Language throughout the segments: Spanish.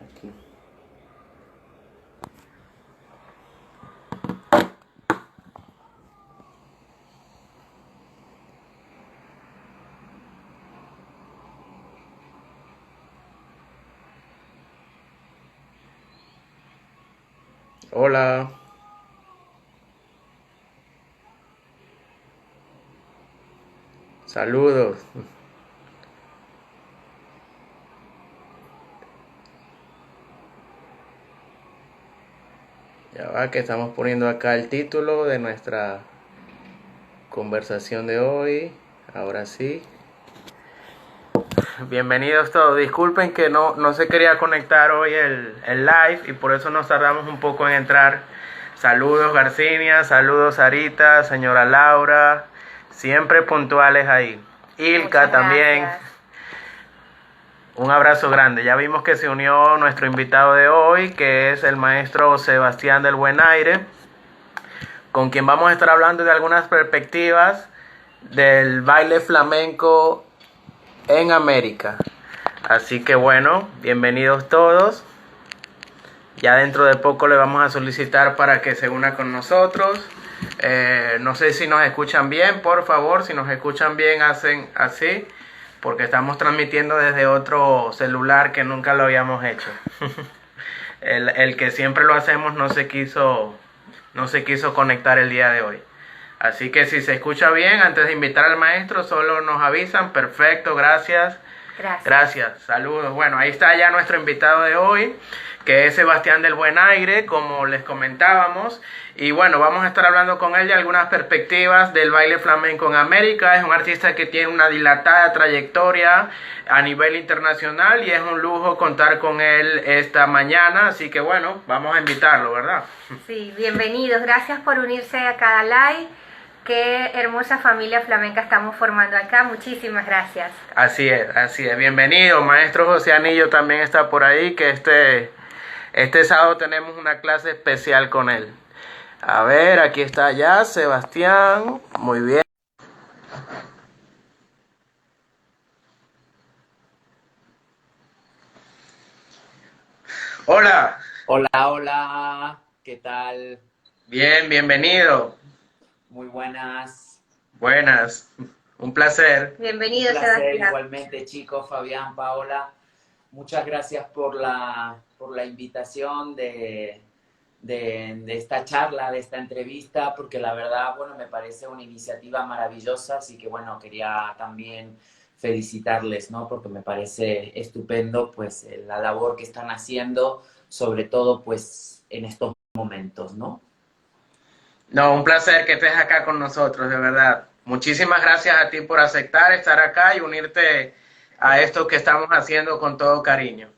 Aquí. Hola. Saludos. Ya va que estamos poniendo acá el título de nuestra conversación de hoy. Ahora sí. Bienvenidos todos. Disculpen que no se quería conectar hoy el live y por eso nos tardamos un poco en entrar. Saludos Garcinia, saludos Sarita, señora Laura, siempre puntuales ahí. Ilka también. Un abrazo grande. Ya vimos que se unió nuestro invitado de hoy, que es el maestro Sebastián del Buen Aire, con quien vamos a estar hablando de algunas perspectivas del baile flamenco en América. Así que bueno, bienvenidos todos. Ya dentro de poco le vamos a solicitar para que se una con nosotros. No sé si nos escuchan bien, por favor, si nos escuchan bien hacen así, porque estamos transmitiendo desde otro celular que nunca lo habíamos hecho. El que siempre lo hacemos no se quiso conectar el día de hoy. Así que si se escucha bien, antes de invitar al maestro, solo nos avisan. Perfecto, gracias. Gracias, saludos. Bueno, ahí está ya nuestro invitado de hoy, que es Sebastián del Buen Aire, como les comentábamos. Y bueno, vamos a estar hablando con él de algunas perspectivas del baile flamenco en América. Es un artista que tiene una dilatada trayectoria a nivel internacional y es un lujo contar con él esta mañana. Así que bueno, vamos a invitarlo, ¿verdad? Sí, bienvenidos. Gracias por unirse a cada live. Qué hermosa familia flamenca estamos formando acá. Muchísimas gracias. Así es, así es. Bienvenido. Maestro José Anillo también está por ahí, que este sábado tenemos una clase especial con él. A ver, aquí está ya Sebastián. Muy bien. Hola. Hola, hola, ¿qué tal? Bien, bienvenido. Muy buenas. Buenas. Un placer. Bienvenido, Un placer Sebastián. igualmente, chicos, Fabián, Paola. Muchas gracias por la invitación de esta charla, de esta entrevista, porque la verdad, bueno, me parece una iniciativa maravillosa, así que, bueno, quería también felicitarles, ¿no? Porque me parece estupendo, pues, la labor que están haciendo, sobre todo, pues, en estos momentos, ¿no? No, un placer que estés acá con nosotros, de verdad. Muchísimas gracias a ti por aceptar estar acá y unirte a esto que estamos haciendo con todo cariño.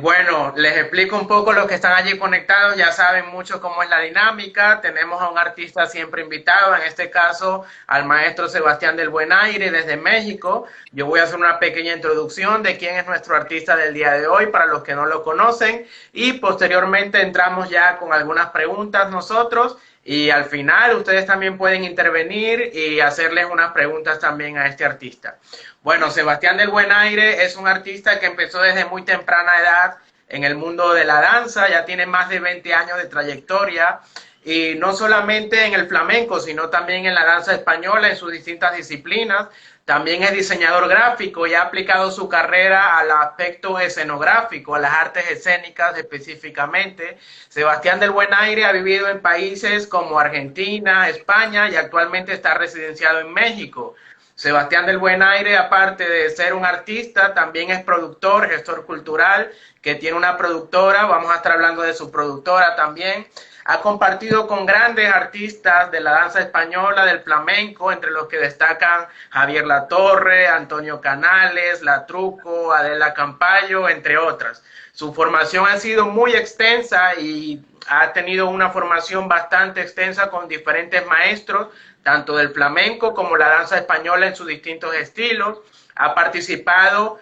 Bueno, les explico un poco los que están allí conectados, ya saben mucho cómo es la dinámica. Tenemos a un artista siempre invitado, en este caso al maestro Sebastián del Buen Aire desde México. Yo voy a hacer una pequeña introducción de quién es nuestro artista del día de hoy para los que no lo conocen y posteriormente entramos ya con algunas preguntas nosotros y al final ustedes también pueden intervenir y hacerles unas preguntas también a este artista. Bueno, Sebastián del Buen Aire es un artista que empezó desde muy temprana edad en el mundo de la danza, ya tiene más de 20 años de trayectoria y no solamente en el flamenco, sino también en la danza española, en sus distintas disciplinas. También es diseñador gráfico y ha aplicado su carrera al aspecto escenográfico, a las artes escénicas específicamente. Sebastián del Buen Aire ha vivido en países como Argentina, España y actualmente está residenciado en México. Sebastián del Buen Aire, aparte de ser un artista, también es productor, gestor cultural, que tiene una productora, vamos a estar hablando de su productora también. Ha compartido con grandes artistas de la danza española, del flamenco, entre los que destacan Javier Latorre, Antonio Canales, La Truco, Adela Campayo, entre otras. Su formación ha sido muy extensa y ha tenido una formación bastante extensa con diferentes maestros, tanto del flamenco como la danza española en sus distintos estilos. Ha participado,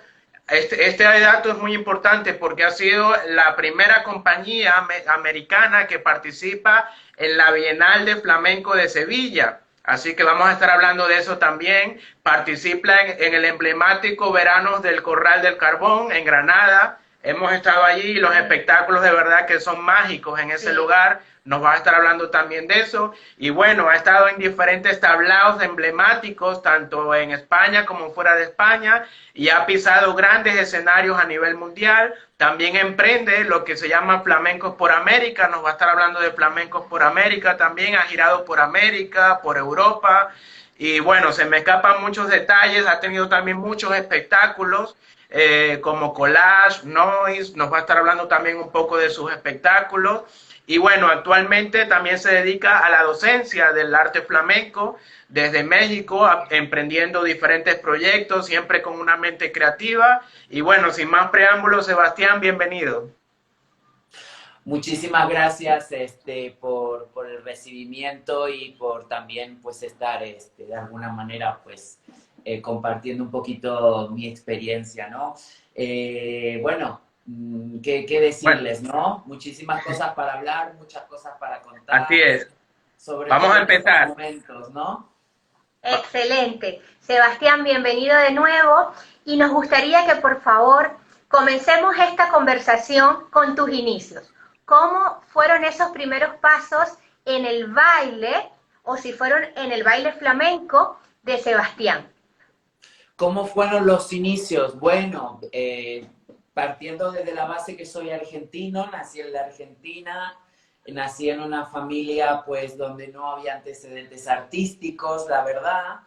este dato es muy importante porque ha sido la primera compañía americana que participa en la Bienal de Flamenco de Sevilla. Así que vamos a estar hablando de eso también. Participa en el emblemático Veranos del Corral del Carbón en Granada, hemos estado allí, los espectáculos de verdad que son mágicos en ese lugar, nos va a estar hablando también de eso, y bueno, ha estado en diferentes tablaos emblemáticos, tanto en España como fuera de España, y ha pisado grandes escenarios a nivel mundial, también emprende lo que se llama Flamencos por América, nos va a estar hablando de Flamencos por América también, ha girado por América, por Europa, y bueno, se me escapan muchos detalles, ha tenido también muchos espectáculos, como Collage, Noise, nos va a estar hablando también un poco de sus espectáculos. Y bueno, actualmente también se dedica a la docencia del arte flamenco desde México, emprendiendo diferentes proyectos, siempre con una mente creativa. Y bueno, sin más preámbulos, Sebastián, bienvenido. Muchísimas gracias por el recibimiento y por también pues estar de alguna manera pues compartiendo un poquito mi experiencia, ¿no? Bueno, ¿qué decirles, no? Muchísimas cosas para hablar, muchas cosas para contar. Así es. Sobre Vamos todo a empezar. Momentos, ¿no? Excelente. Sebastián, bienvenido de nuevo y nos gustaría que por favor comencemos esta conversación con tus inicios. ¿Cómo fueron esos primeros pasos en el baile o si fueron en el baile flamenco de Sebastián? ¿Cómo fueron los inicios? Bueno, partiendo desde la base que soy argentino, nací en la Argentina, nací en una familia pues donde no había antecedentes artísticos, la verdad.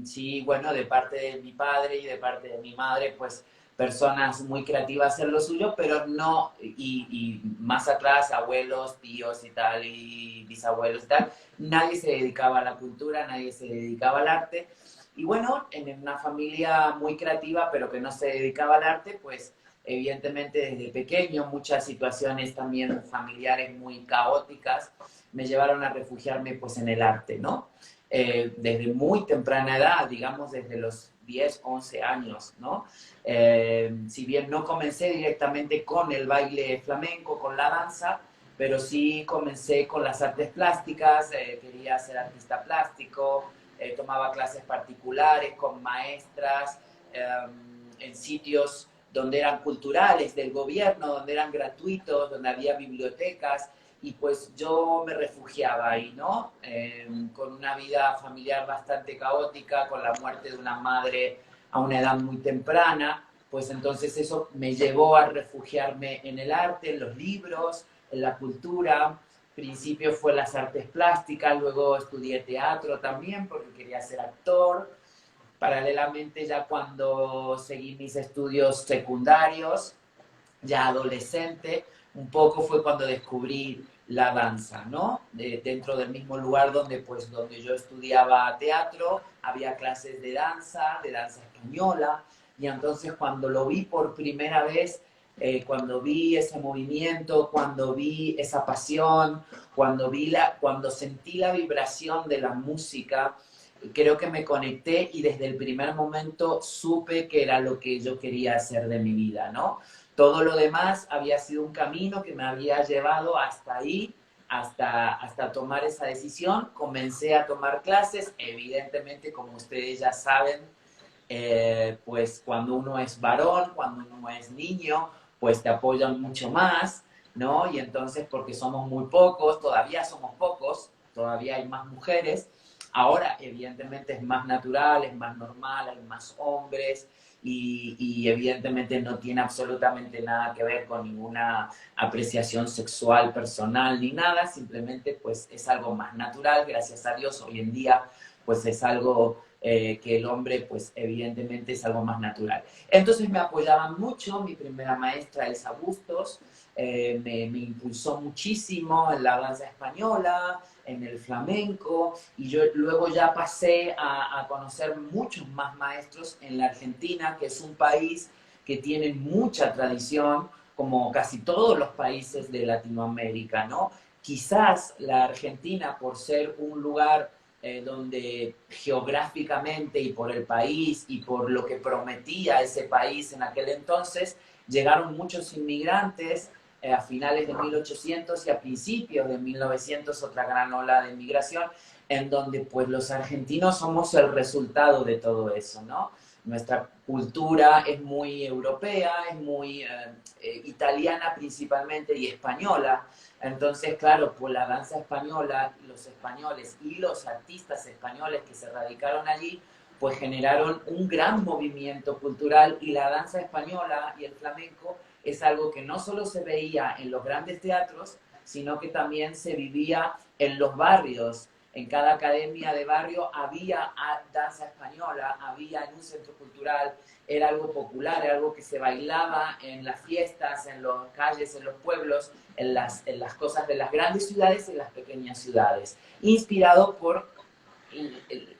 Sí, bueno, de parte de mi padre y de parte de mi madre, pues personas muy creativas en lo suyo, pero no, y más atrás, abuelos, tíos y tal, y bisabuelos y tal, nadie se dedicaba a la cultura, nadie se dedicaba al arte. Y bueno, en una familia muy creativa, pero que no se dedicaba al arte, pues evidentemente desde pequeño muchas situaciones también familiares muy caóticas me llevaron a refugiarme pues en el arte, ¿no? Desde muy temprana edad, digamos desde los 10, 11 años, ¿no? Si bien no comencé directamente con el baile flamenco, con la danza, pero sí comencé con las artes plásticas, quería ser artista plástico, tomaba clases particulares con maestras en sitios donde eran culturales del gobierno, donde eran gratuitos, donde había bibliotecas, y pues yo me refugiaba ahí, ¿no? Con una vida familiar bastante caótica, con la muerte de una madre a una edad muy temprana, pues entonces eso me llevó a refugiarme en el arte, en los libros, en la cultura. Principio fue las artes plásticas, luego estudié teatro también porque quería ser actor. Paralelamente ya cuando seguí mis estudios secundarios, ya adolescente, un poco fue cuando descubrí la danza, ¿no? Dentro del mismo lugar donde yo estudiaba teatro, había clases de danza española, y entonces cuando lo vi por primera vez, cuando vi ese movimiento, cuando vi esa pasión, cuando sentí la vibración de la música, creo que me conecté y desde el primer momento supe que era lo que yo quería hacer de mi vida, ¿no? Todo lo demás había sido un camino que me había llevado hasta ahí, hasta tomar esa decisión. Comencé a tomar clases, evidentemente, como ustedes ya saben, pues cuando uno es varón, cuando uno es niño, pues te apoyan mucho más, ¿no? Y entonces, porque somos muy pocos, todavía somos pocos, todavía hay más mujeres. Ahora, evidentemente, es más natural, es más normal, hay más hombres y evidentemente no tiene absolutamente nada que ver con ninguna apreciación sexual personal ni nada, simplemente pues es algo más natural, gracias a Dios hoy en día pues es algo que el hombre pues evidentemente es algo más natural. Entonces me apoyaban mucho, mi primera maestra Elsa Bustos me impulsó muchísimo en la danza española, en el flamenco, y yo luego ya pasé a conocer muchos más maestros en la Argentina, que es un país que tiene mucha tradición, como casi todos los países de Latinoamérica, ¿no? Quizás la Argentina, por ser un lugar donde geográficamente y por el país y por lo que prometía ese país en aquel entonces, llegaron muchos inmigrantes, a finales de 1800 y a principios de 1900 otra gran ola de inmigración, en donde pues los argentinos somos el resultado de todo eso, ¿no? Nuestra cultura es muy europea, es muy italiana principalmente y española. Entonces, claro, pues la danza española, los españoles y los artistas españoles que se radicaron allí, pues generaron un gran movimiento cultural, y la danza española y el flamenco es algo que no solo se veía en los grandes teatros, sino que también se vivía en los barrios. En cada academia de barrio había danza española, había en un centro cultural, era algo popular, era algo que se bailaba en las fiestas, en las calles, en los pueblos, en las cosas de las grandes ciudades y en las pequeñas ciudades, inspirado por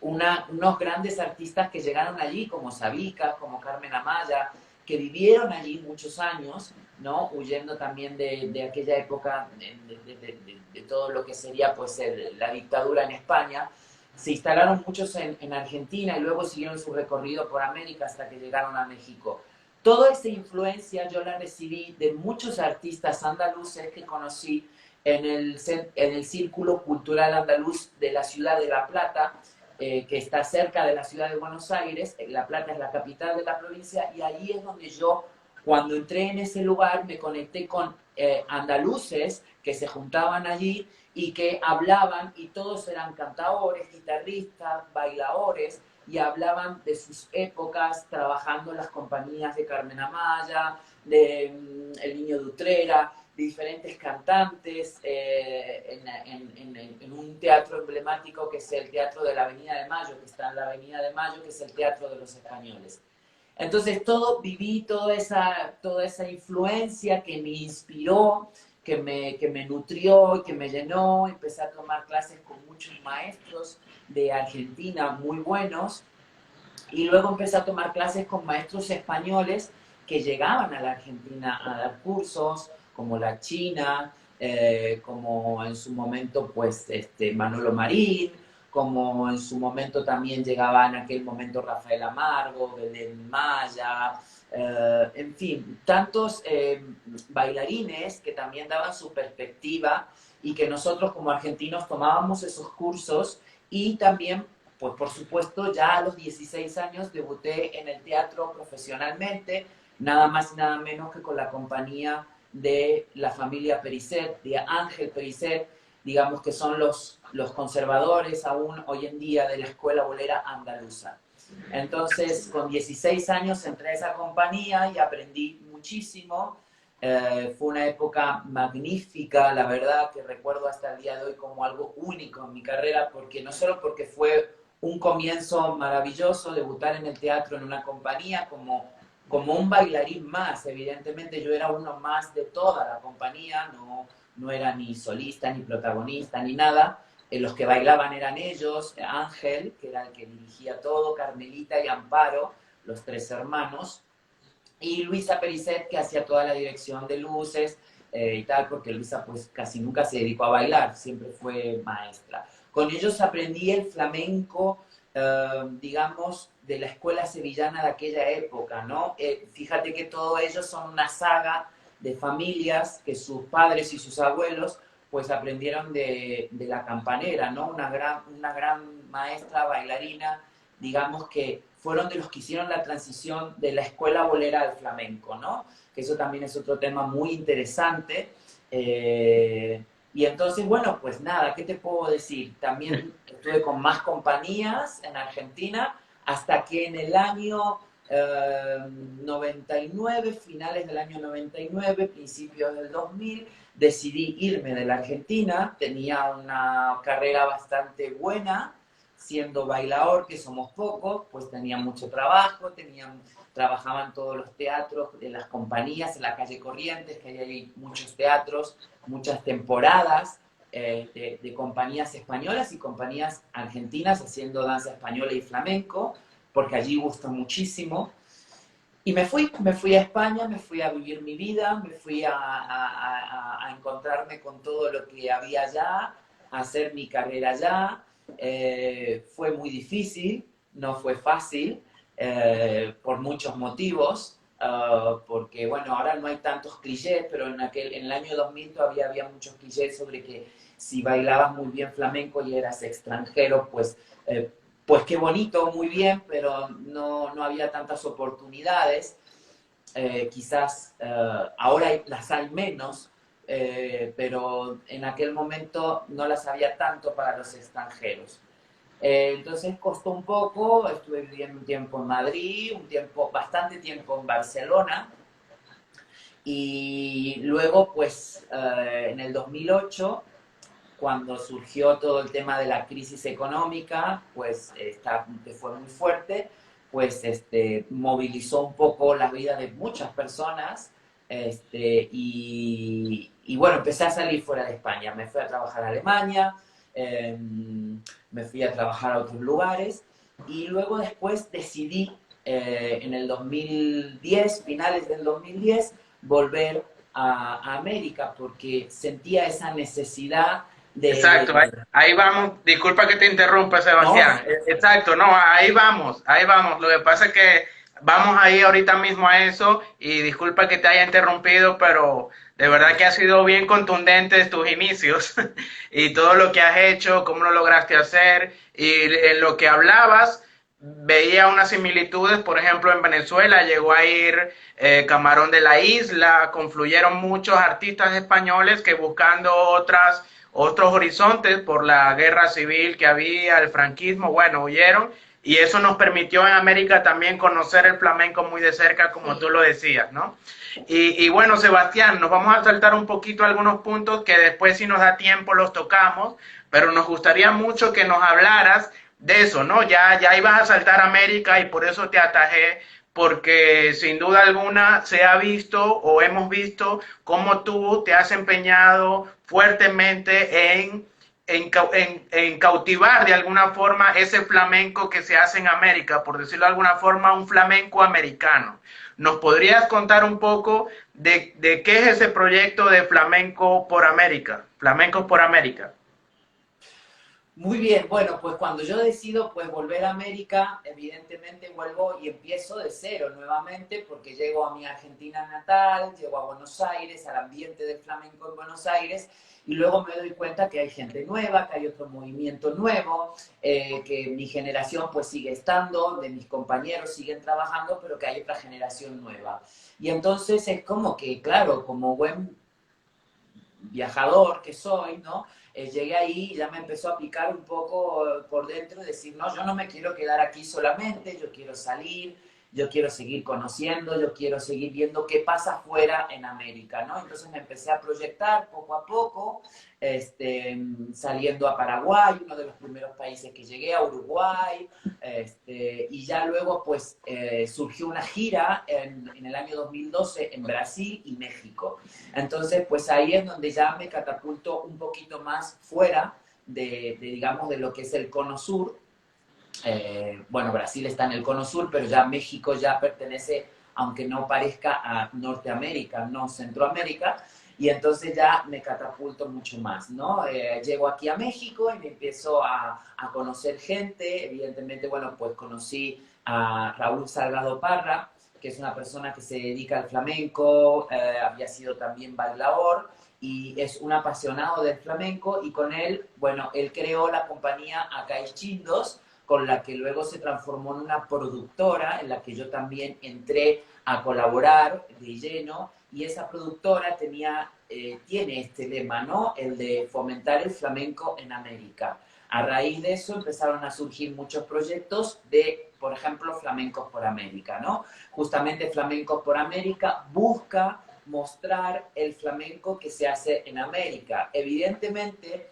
unos grandes artistas que llegaron allí, como Sabicas, como Carmen Amaya, que vivieron allí muchos años, ¿no? Huyendo también de aquella época, de todo lo que sería pues la dictadura en España. Se instalaron muchos en Argentina y luego siguieron su recorrido por América hasta que llegaron a México. Toda esa influencia yo la recibí de muchos artistas andaluces que conocí en el Círculo Cultural Andaluz de la ciudad de La Plata, que está cerca de la ciudad de Buenos Aires. La Plata es la capital de la provincia, y allí es donde yo, cuando entré en ese lugar, me conecté con andaluces que se juntaban allí y que hablaban, y todos eran cantadores, guitarristas, bailadores, y hablaban de sus épocas trabajando en las compañías de Carmen Amaya, de El Niño de Utrera, de diferentes cantantes, en un teatro emblemático que es el Teatro de la Avenida de Mayo, que está en la Avenida de Mayo, que es el Teatro de los Españoles. Entonces viví toda esa influencia que me inspiró, que me nutrió y que me llenó. Empecé a tomar clases con muchos maestros de Argentina muy buenos, y luego empecé a tomar clases con maestros españoles que llegaban a la Argentina a dar cursos, como La China, como en su momento pues Manolo Marín, como en su momento también llegaba en aquel momento Rafael Amargo, Belén Maya, en fin, tantos bailarines que también daban su perspectiva, y que nosotros como argentinos tomábamos esos cursos. Y también, pues por supuesto, ya a los 16 años debuté en el teatro profesionalmente, nada más y nada menos que con la compañía de la familia Pericet, de Ángel Pericet, digamos que son los conservadores aún hoy en día de la escuela bolera andaluza. Entonces, con 16 años entré a esa compañía y aprendí muchísimo. Fue una época magnífica, la verdad, que recuerdo hasta el día de hoy como algo único en mi carrera, porque no solo porque fue un comienzo maravilloso, debutar en el teatro en una compañía como un bailarín más. Evidentemente yo era uno más de toda la compañía, no era ni solista, ni protagonista, ni nada. Los que bailaban eran ellos, Ángel, que era el que dirigía todo, Carmelita y Amparo, los tres hermanos, y Luisa Pericet, que hacía toda la dirección de luces y tal, porque Luisa pues casi nunca se dedicó a bailar, siempre fue maestra. Con ellos aprendí el flamenco, digamos, de la escuela sevillana de aquella época, ¿no? Fíjate que todos ellos son una saga de familias que sus padres y sus abuelos pues aprendieron de la campanera, ¿no? Una gran maestra bailarina, digamos, que fueron de los que hicieron la transición de la escuela bolera al flamenco, ¿no? Que eso también es otro tema muy interesante. Y entonces, bueno, pues nada, ¿qué te puedo decir? También estuve con más compañías en Argentina, hasta que en el año 99, finales del año 99, principios del 2000, decidí irme de la Argentina. Tenía una carrera bastante buena, siendo bailador, que somos pocos, pues tenía mucho trabajo, trabajaba en todos los teatros de las compañías, en la calle Corrientes, que hay ahí muchos teatros, muchas temporadas de compañías españolas y compañías argentinas haciendo danza española y flamenco, porque allí gusta muchísimo. Y me fui a España, me fui a vivir mi vida, me fui a encontrarme con todo lo que había allá, a hacer mi carrera allá. Fue muy difícil, no fue fácil, por muchos motivos, porque bueno, ahora no hay tantos clichés, pero en el año 2000 todavía había muchos clichés sobre que si bailabas muy bien flamenco y eras extranjero, pues pues qué bonito, muy bien, pero no había tantas oportunidades. Quizás ahora las hay menos, pero en aquel momento no las había tanto para los extranjeros. Entonces costó un poco, estuve viviendo un tiempo en Madrid, bastante tiempo en Barcelona, y luego pues en el 2008, cuando surgió todo el tema de la crisis económica, pues que fue muy fuerte, pues movilizó un poco la vida de muchas personas, y bueno, empecé a salir fuera de España. Me fui a trabajar a Alemania, me fui a trabajar a otros lugares, y luego después decidí en el 2010, finales del 2010, volver a América, porque sentía esa necesidad Exacto, de... ahí vamos. Disculpa que te interrumpa, No, Sebastián. Exacto, no, ahí vamos, ahí vamos. Lo que pasa es que vamos ahí ahorita mismo a eso y disculpa que te haya interrumpido, pero de verdad que ha sido bien contundente tus inicios y todo lo que has hecho, cómo lo lograste hacer y en lo que hablabas. Veía unas similitudes, por ejemplo, en Venezuela llegó a ir Camarón de la Isla, confluyeron muchos artistas españoles que buscando otros horizontes por la guerra civil que había, el franquismo, bueno, huyeron y eso nos permitió en América también conocer el flamenco muy de cerca, como tú lo decías, ¿no? Y bueno, Sebastián, nos vamos a saltar un poquito algunos puntos que después si nos da tiempo los tocamos, pero nos gustaría mucho que nos hablaras de eso, ¿no? Ya ibas a saltar a América y por eso te atajé, porque sin duda alguna se ha visto o hemos visto cómo tú te has empeñado fuertemente en cautivar de alguna forma ese flamenco que se hace en América, por decirlo de alguna forma, un flamenco americano. ¿Nos podrías contar un poco de qué es ese proyecto de Flamenco por América? Flamencos por América. muy bien, bueno, pues cuando yo decido pues volver a América, evidentemente vuelvo y empiezo de cero nuevamente, porque llego a mi Argentina natal, llego a Buenos Aires, al ambiente del flamenco en Buenos Aires, y luego me doy cuenta que hay gente nueva, que hay otro movimiento nuevo, que mi generación pues sigue estando, de mis compañeros siguen trabajando, pero que hay otra generación nueva. Y entonces es como que, claro, como buen viajador que soy, ¿no? Llegué ahí y ya me empezó a picar un poco por dentro y decir, no, yo no me quiero quedar aquí solamente, yo quiero salir, yo quiero seguir conociendo, yo quiero seguir viendo qué pasa afuera en América, ¿no? Entonces me empecé a proyectar poco a poco, saliendo a Paraguay, uno de los primeros países que llegué, a Uruguay, y ya luego pues surgió una gira en el año 2012 en Brasil y México. Entonces pues ahí es donde ya me catapulto un poquito más fuera digamos, de lo que es el cono sur. Bueno, Brasil está en el cono sur, pero ya México ya pertenece, aunque no parezca, a Norteamérica, no Centroamérica, y entonces ya me catapulto mucho más, ¿no? Llego aquí a México y me empiezo a conocer gente, evidentemente, bueno, pues conocí a Raúl Salgado Parra, que es una persona que se dedica al flamenco, había sido también bailador, y es un apasionado del flamenco, y con él, bueno, él creó la compañía Acay Chindos, con la que luego se transformó en una productora en la que yo también entré a colaborar de lleno, y esa productora tiene este lema, ¿no? El de fomentar el flamenco en América. A raíz de eso empezaron a surgir muchos proyectos de, por ejemplo, Flamencos por América, ¿no? Justamente Flamencos por América busca mostrar el flamenco que se hace en América. Evidentemente,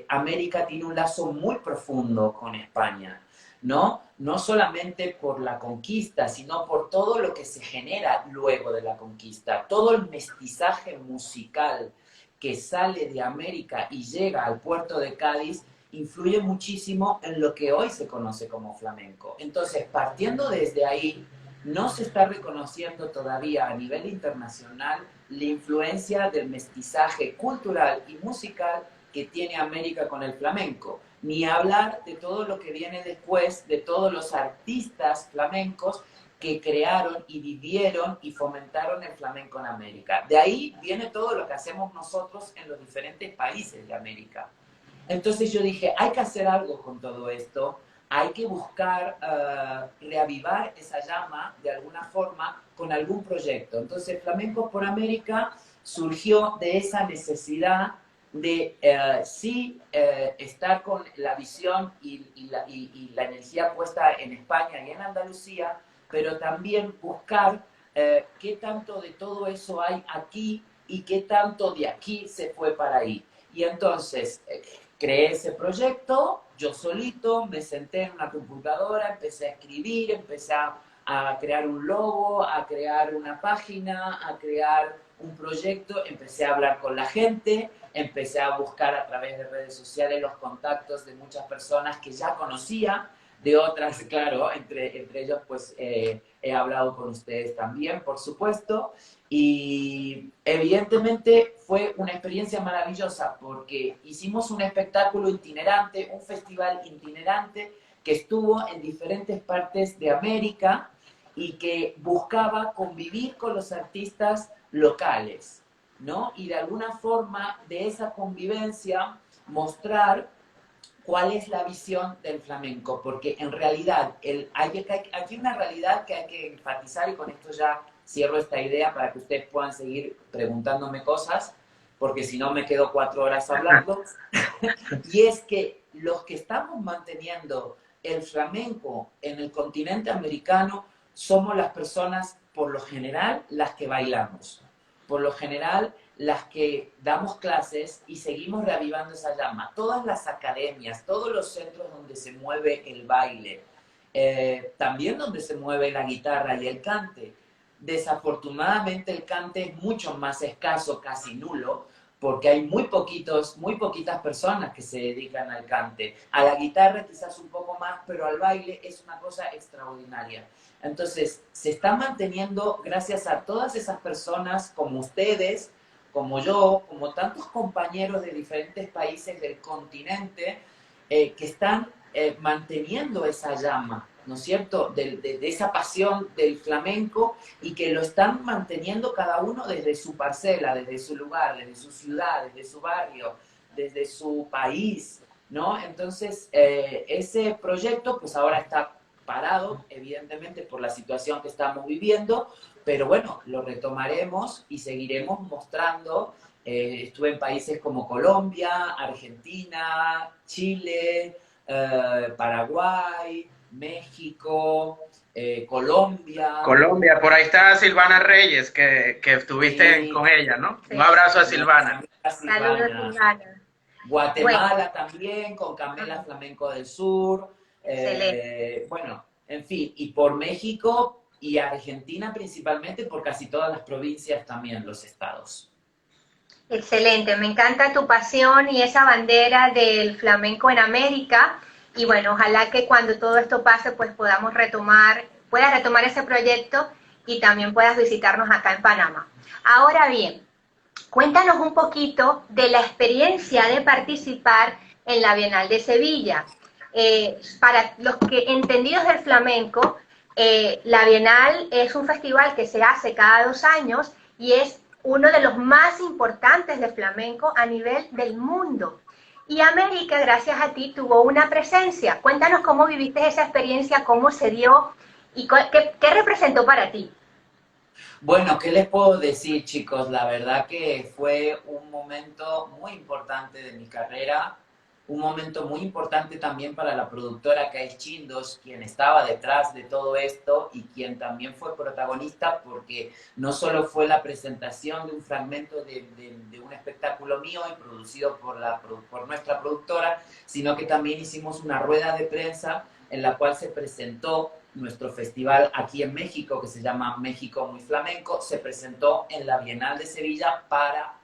América tiene un lazo muy profundo con España, ¿no? No solamente por la conquista, sino por todo lo que se genera luego de la conquista, todo el mestizaje musical que sale de América y llega al puerto de Cádiz influye muchísimo en lo que hoy se conoce como flamenco. Entonces, partiendo desde ahí, no se está reconociendo todavía a nivel internacional la influencia del mestizaje cultural y musical que tiene América con el flamenco, ni hablar de todo lo que viene después, de todos los artistas flamencos que crearon y vivieron y fomentaron el flamenco en América. De ahí viene todo lo que hacemos nosotros en los diferentes países de América. Entonces yo dije, hay que hacer algo con todo esto, hay que buscar reavivar esa llama de alguna forma con algún proyecto. Entonces Flamencos por América surgió de esa necesidad de estar con la visión y la energía puesta en España y en Andalucía, pero también buscar qué tanto de todo eso hay aquí y qué tanto de aquí se fue para ahí. Y entonces creé ese proyecto, yo solito, me senté en una computadora, empecé a escribir, empecé a crear un logo, a crear una página, a crear un proyecto, empecé a hablar con la gente, empecé a buscar a través de redes sociales los contactos de muchas personas que ya conocía, de otras, claro, entre ellos pues he hablado con ustedes también, por supuesto, y evidentemente fue una experiencia maravillosa porque hicimos un espectáculo itinerante, un festival itinerante que estuvo en diferentes partes de América y que buscaba convivir con los artistas locales, ¿no? Y de alguna forma de esa convivencia mostrar cuál es la visión del flamenco, porque en realidad hay una realidad que hay que enfatizar y con esto ya cierro esta idea para que ustedes puedan seguir preguntándome cosas, porque si no me quedo 4 horas hablando, y es que los que estamos manteniendo el flamenco en el continente americano somos las personas, por lo general, las que bailamos, por lo general, las que damos clases y seguimos reavivando esa llama. Todas las academias, todos los centros donde se mueve el baile, también donde se mueve la guitarra y el cante. Desafortunadamente el cante es mucho más escaso, casi nulo, porque hay muy poquitas personas que se dedican al cante. A la guitarra quizás un poco más, pero al baile es una cosa extraordinaria. Entonces, se está manteniendo gracias a todas esas personas como ustedes, como yo, como tantos compañeros de diferentes países del continente que están manteniendo esa llama, ¿no es cierto?, de esa pasión del flamenco y que lo están manteniendo cada uno desde su parcela, desde su lugar, desde su ciudad, desde su barrio, desde su país, ¿no? Entonces, ese proyecto pues ahora está parado, evidentemente por la situación que estamos viviendo, pero bueno, lo retomaremos y seguiremos mostrando. Estuve en países como Colombia, Argentina, Chile, Paraguay, México, Colombia. Colombia, por ahí está Silvana Reyes, que estuviste con ella, ¿no? Sí. Un abrazo a Silvana. Saludos, Silvana. Guatemala también, con Camela Flamenco del Sur. Excelente. Bueno, en fin, y por México y Argentina principalmente, por casi todas las provincias también, los estados. Excelente, me encanta tu pasión y esa bandera del flamenco en América. Y bueno, ojalá que cuando todo esto pase, pues puedas retomar ese proyecto y también puedas visitarnos acá en Panamá. Ahora bien, cuéntanos un poquito de la experiencia de participar en la Bienal de Sevilla. Para los que entendidos del flamenco, la Bienal es un festival que se hace cada 2 años y es uno de los más importantes de flamenco a nivel del mundo. Y América, gracias a ti, tuvo una presencia. Cuéntanos cómo viviste esa experiencia, cómo se dio y qué representó para ti. Bueno, ¿qué les puedo decir, chicos? La verdad que fue un momento muy importante de mi carrera, un momento muy importante también para la productora Kais Chindos, quien estaba detrás de todo esto y quien también fue protagonista porque no solo fue la presentación de un fragmento de un espectáculo mío y producido por nuestra productora, sino que también hicimos una rueda de prensa en la cual se presentó nuestro festival aquí en México, que se llama México Muy Flamenco, se presentó en la Bienal de Sevilla para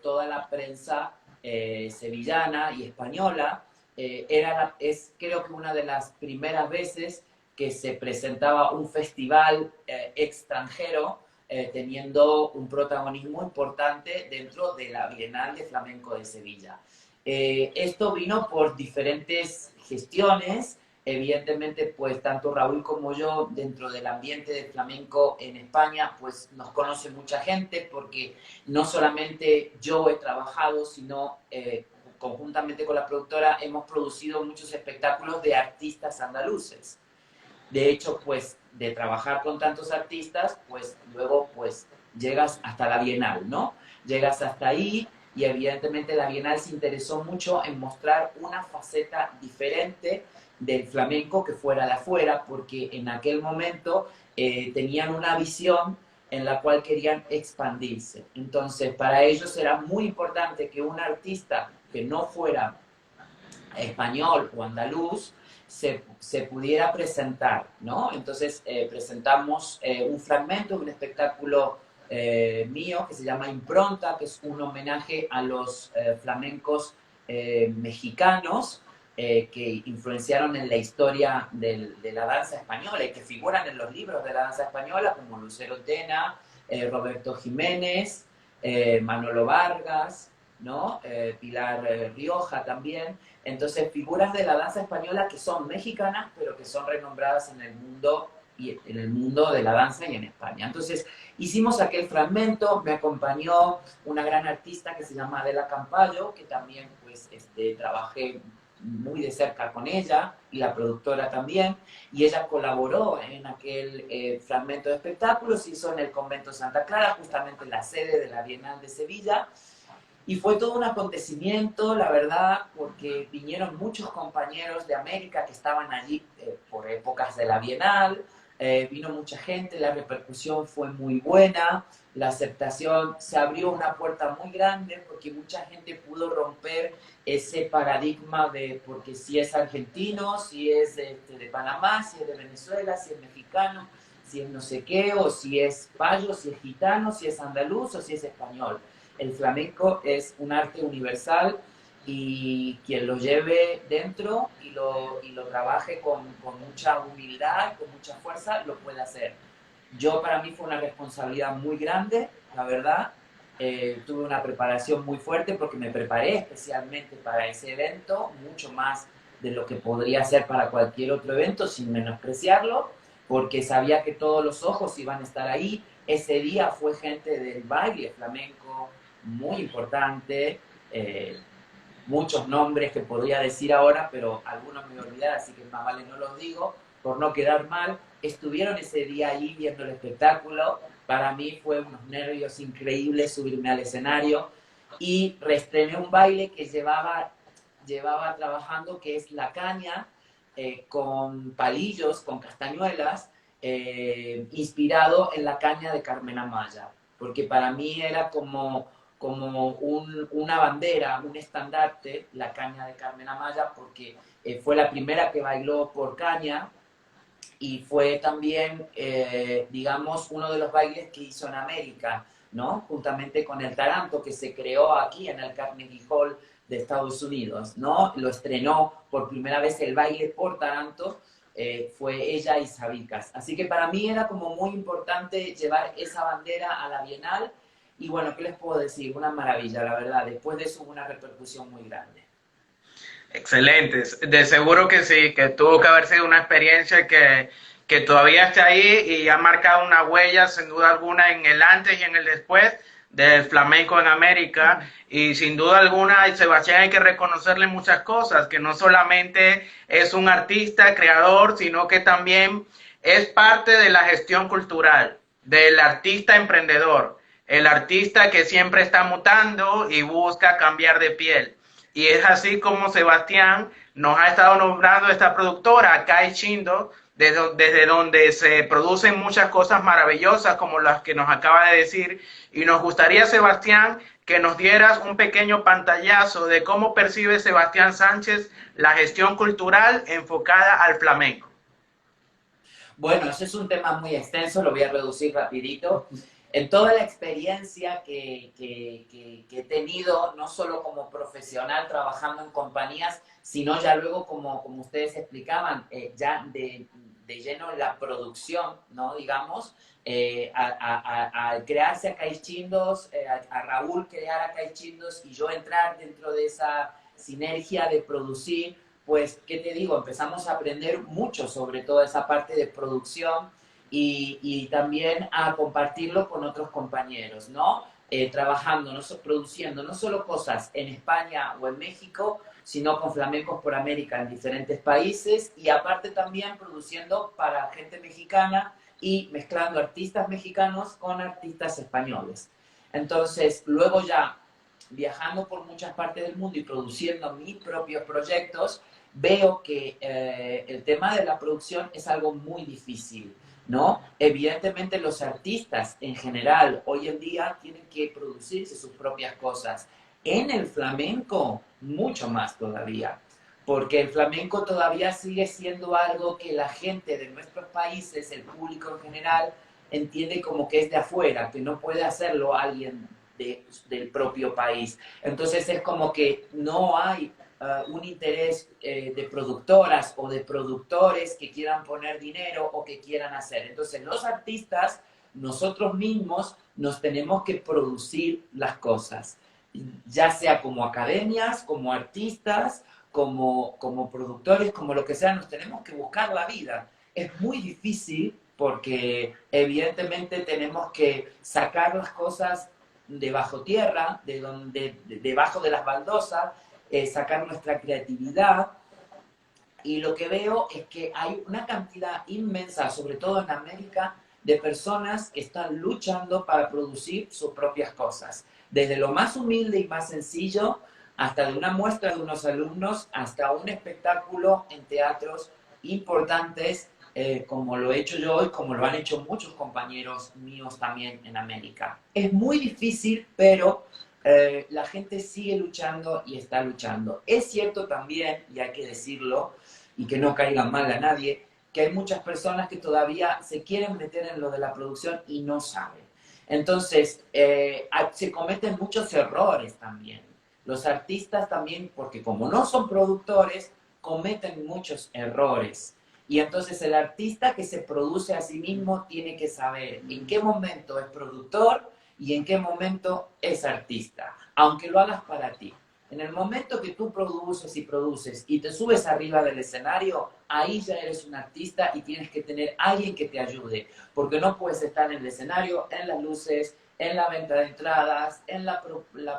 toda la prensa sevillana y española. Es creo que una de las primeras veces que se presentaba un festival extranjero teniendo un protagonismo importante dentro de la Bienal de Flamenco de Sevilla. Esto vino por diferentes gestiones. Evidentemente, pues tanto Raúl como yo, dentro del ambiente del flamenco en España, pues nos conoce mucha gente, porque no solamente yo he trabajado, sino conjuntamente con la productora hemos producido muchos espectáculos de artistas andaluces. De hecho, pues, de trabajar con tantos artistas, pues, luego, pues, llegas hasta la Bienal, ¿no? Llegas hasta ahí y evidentemente la Bienal se interesó mucho en mostrar una faceta diferente del flamenco que fuera de afuera, porque en aquel momento tenían una visión en la cual querían expandirse. Entonces, para ellos era muy importante que un artista que no fuera español o andaluz se pudiera presentar, ¿no? Entonces, presentamos un fragmento de un espectáculo mío que se llama Impronta, que es un homenaje a los flamencos mexicanos que influenciaron en la historia de la danza española y que figuran en los libros de la danza española, como Lucero Tena, Roberto Jiménez, Manolo Vargas, ¿no? Pilar Rioja también. Entonces, figuras de la danza española que son mexicanas, pero que son renombradas en el mundo y en el mundo de la danza y en España. Entonces, hicimos aquel fragmento, me acompañó una gran artista que se llama Adela Campayo, que también pues trabajé muy de cerca con ella, y la productora también, y ella colaboró en aquel fragmento de espectáculo. Se hizo en el Convento Santa Clara, justamente en la sede de la Bienal de Sevilla, y fue todo un acontecimiento, la verdad, porque vinieron muchos compañeros de América que estaban allí por épocas de la Bienal, vino mucha gente, la repercusión fue muy buena, la aceptación, se abrió una puerta muy grande porque mucha gente pudo romper ese paradigma de porque si es argentino, si es de Panamá, si es de Venezuela, si es mexicano, si es no sé qué, o si es payo, si es gitano, si es andaluz o si es español. El flamenco es un arte universal y quien lo lleve dentro y lo trabaje con mucha humildad, con mucha fuerza, lo puede hacer. Para mí fue una responsabilidad muy grande, la verdad. Tuve una preparación muy fuerte porque me preparé especialmente para ese evento, mucho más de lo que podría ser para cualquier otro evento, sin menospreciarlo, porque sabía que todos los ojos iban a estar ahí. Ese día fue gente del baile flamenco muy importante, muchos nombres que podría decir ahora, pero algunos me voy a olvidar, así que más vale no los digo, por no quedar mal. Estuvieron ese día ahí viendo el espectáculo. Para mí fue unos nervios increíbles subirme al escenario y reestrené un baile que llevaba trabajando, que es la caña, con palillos, con castañuelas, inspirado en la caña de Carmen Amaya, porque para mí era como una bandera, un estandarte, la caña de Carmen Amaya, porque fue la primera que bailó por caña y fue también, digamos, uno de los bailes que hizo en América, ¿no? Juntamente con el taranto, que se creó aquí en el Carnegie Hall de Estados Unidos, ¿no? Lo estrenó por primera vez el baile por taranto, fue ella y Sabicas. Así que para mí era como muy importante llevar esa bandera a la Bienal. Y bueno, ¿qué les puedo decir? Una maravilla, la verdad. Después de eso hubo una repercusión muy grande. Excelente, de seguro que sí, que tuvo que haber sido una experiencia que todavía está ahí y ha marcado una huella sin duda alguna en el antes y en el después del flamenco en América. Y sin duda alguna a Sebastián hay que reconocerle muchas cosas, que no solamente es un artista, creador, sino que también es parte de la gestión cultural, del artista emprendedor, el artista que siempre está mutando y busca cambiar de piel. Y es así como Sebastián nos ha estado nombrando esta productora, Kai Shindo, desde donde se producen muchas cosas maravillosas como las que nos acaba de decir. Y nos gustaría, Sebastián, que nos dieras un pequeño pantallazo de cómo percibe Sebastián Sánchez la gestión cultural enfocada al flamenco. Bueno, ese es un tema muy extenso, lo voy a reducir rapidito. En toda la experiencia que he tenido, no solo como profesional trabajando en compañías, sino ya luego, como ustedes explicaban, ya de lleno en la producción, ¿no? Digamos, al crearse Acá hay Chindos, a Raúl crear Acá hay Chindos y yo entrar dentro de esa sinergia de producir, pues, ¿qué te digo? Empezamos a aprender mucho sobre toda esa parte de producción y también a compartirlo con otros compañeros, ¿no? trabajando, produciendo no solo cosas en España o en México, sino con flamencos por América en diferentes países y aparte también produciendo para gente mexicana y mezclando artistas mexicanos con artistas españoles. Entonces, luego ya viajando por muchas partes del mundo y produciendo mis propios proyectos, veo que el tema de la producción es algo muy difícil, ¿no? Evidentemente los artistas en general hoy en día tienen que producirse sus propias cosas. En el flamenco, mucho más todavía, porque el flamenco todavía sigue siendo algo que la gente de nuestros países, el público en general, entiende como que es de afuera, que no puede hacerlo alguien del propio país. Entonces es como que no hay un interés de productoras o de productores que quieran poner dinero o que quieran hacer. Entonces los artistas, nosotros mismos, nos tenemos que producir las cosas, ya sea como academias, como artistas, como productores, como lo que sea, nos tenemos que buscar la vida. Es muy difícil porque evidentemente tenemos que sacar las cosas de bajo tierra, debajo de las baldosas, sacar nuestra creatividad. Y lo que veo es que hay una cantidad inmensa, sobre todo en América, de personas que están luchando para producir sus propias cosas. Desde lo más humilde y más sencillo, hasta de una muestra de unos alumnos, hasta un espectáculo en teatros importantes, como lo he hecho yo y como lo han hecho muchos compañeros míos también en América. Es muy difícil, pero la gente sigue luchando y está luchando. Es cierto también, y hay que decirlo, y que no caiga mal a nadie, que hay muchas personas que todavía se quieren meter en lo de la producción y no saben. Entonces, se cometen muchos errores también. Los artistas también, porque como no son productores, cometen muchos errores. Y entonces el artista que se produce a sí mismo tiene que saber en qué momento es productor y en qué momento es artista, aunque lo hagas para ti. En el momento que tú produces y te subes arriba del escenario, ahí ya eres un artista y tienes que tener alguien que te ayude, porque no puedes estar en el escenario, en las luces, en la venta de entradas, en la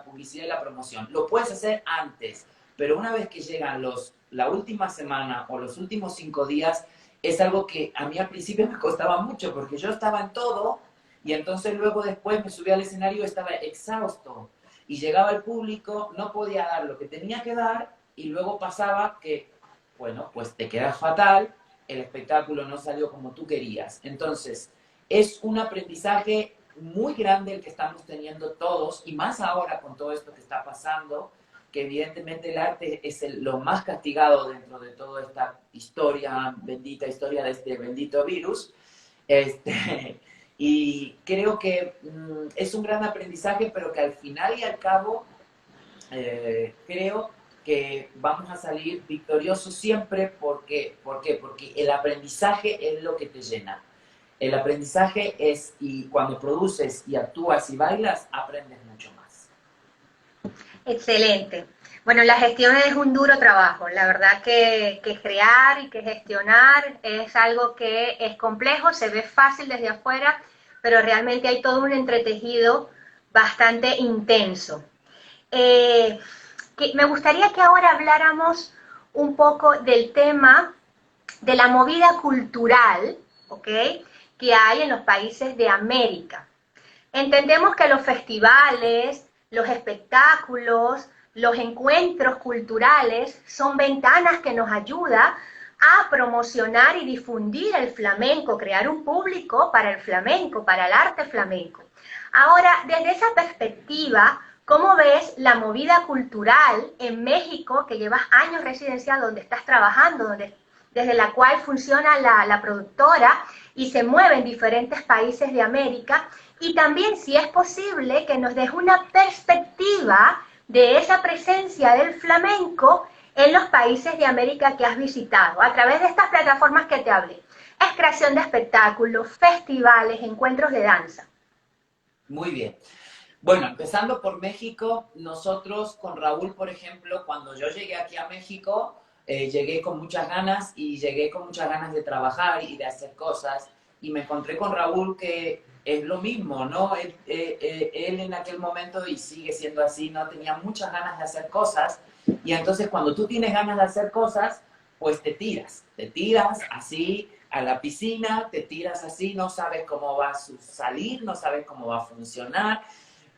publicidad y la promoción. Lo puedes hacer antes, pero una vez que llegan la última semana o los últimos 5 días, es algo que a mí al principio me costaba mucho, porque yo estaba en todo y entonces luego después me subí al escenario y estaba exhausto. Y llegaba el público, no podía dar lo que tenía que dar y luego pasaba que, bueno, pues te quedas fatal, el espectáculo no salió como tú querías. Entonces, es un aprendizaje muy grande el que estamos teniendo todos y más ahora con todo esto que está pasando, que evidentemente el arte es lo más castigado dentro de toda esta bendita historia de este bendito virus. Y creo que es un gran aprendizaje, pero que al final y al cabo creo que vamos a salir victoriosos siempre. ¿Por qué? Porque el aprendizaje es lo que te llena. El aprendizaje es, y cuando produces y actúas y bailas, aprendes mucho más. Excelente. Bueno, la gestión es un duro trabajo. La verdad que crear y que gestionar es algo que es complejo, se ve fácil desde afuera, pero realmente hay todo un entretejido bastante intenso. Me gustaría que ahora habláramos un poco del tema de la movida cultural, ¿ok?, que hay en los países de América. Entendemos que los festivales, los espectáculos, los encuentros culturales son ventanas que nos ayudan a promocionar y difundir el flamenco, crear un público para el flamenco, para el arte flamenco. Ahora, desde esa perspectiva, ¿cómo ves la movida cultural en México, que llevas años residenciado, donde estás trabajando, desde la cual funciona la productora y se mueve en diferentes países de América? Y también, si es posible, que nos des una perspectiva de esa presencia del flamenco en los países de América que has visitado, a través de estas plataformas que te hablé. Es creación de espectáculos, festivales, encuentros de danza. Muy bien. Bueno, empezando por México, nosotros con Raúl, por ejemplo, cuando yo llegué aquí a México, llegué con muchas ganas de trabajar y de hacer cosas, y me encontré con Raúl que es lo mismo, ¿no? Él en aquel momento, y sigue siendo así, no tenía muchas ganas de hacer cosas, y entonces cuando tú tienes ganas de hacer cosas, pues te tiras así a la piscina, te tiras así, no sabes cómo va a salir, no sabes cómo va a funcionar,